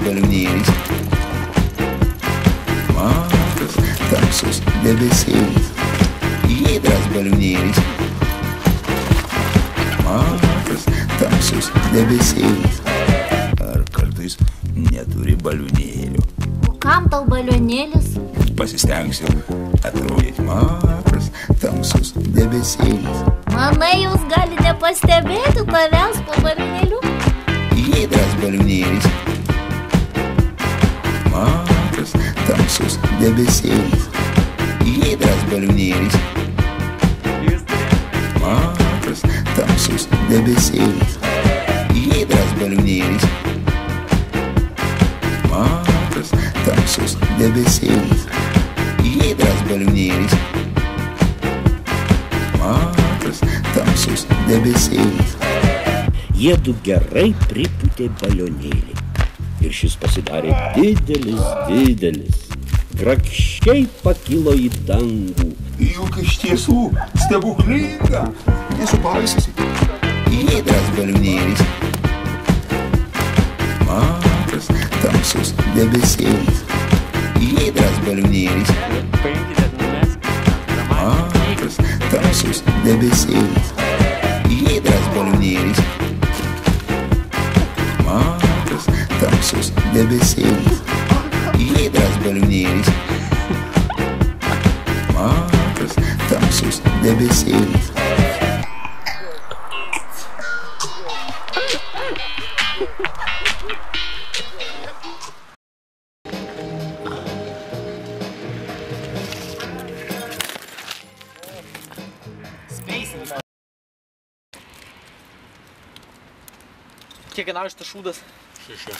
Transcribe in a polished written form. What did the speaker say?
Balionėlis, mažas tamsus debesėlis. Giedras balionėlis, mažas tamsus debesėlis. Ar kartais neturi balionėlių? O kam tau balionėlis? Pasistengsiu atrodyti mažas tamsus debesėlis. Manai, jūs gali nepastebėti tavęs po balionėliu? Giedras balionėlis, mažas tamsus debesėlis. Giedras balionėlis, mažas tamsus debesėlis. Giedras balionėlis, mažas tamsus debesėlis. Giedras balionėlis, mažas tamsus debesėlis. Jiedu gerai pripūtė balionėlį. Ir šis pasidarė didelis. Grakščiai pakilo į dangų. Juk iš tiesų stebuklinga. Nesupaisysi. Giedras balionėlis, mažas tamsus debesėlis. Giedras balionėlis, mažas tamsus debesėlis. Giedras balionėlis, mažas tamsus debesėlis. Giedras balionėlis, mažas tamsus debesėlis. Kiek kainavo šitas šūdas? 6.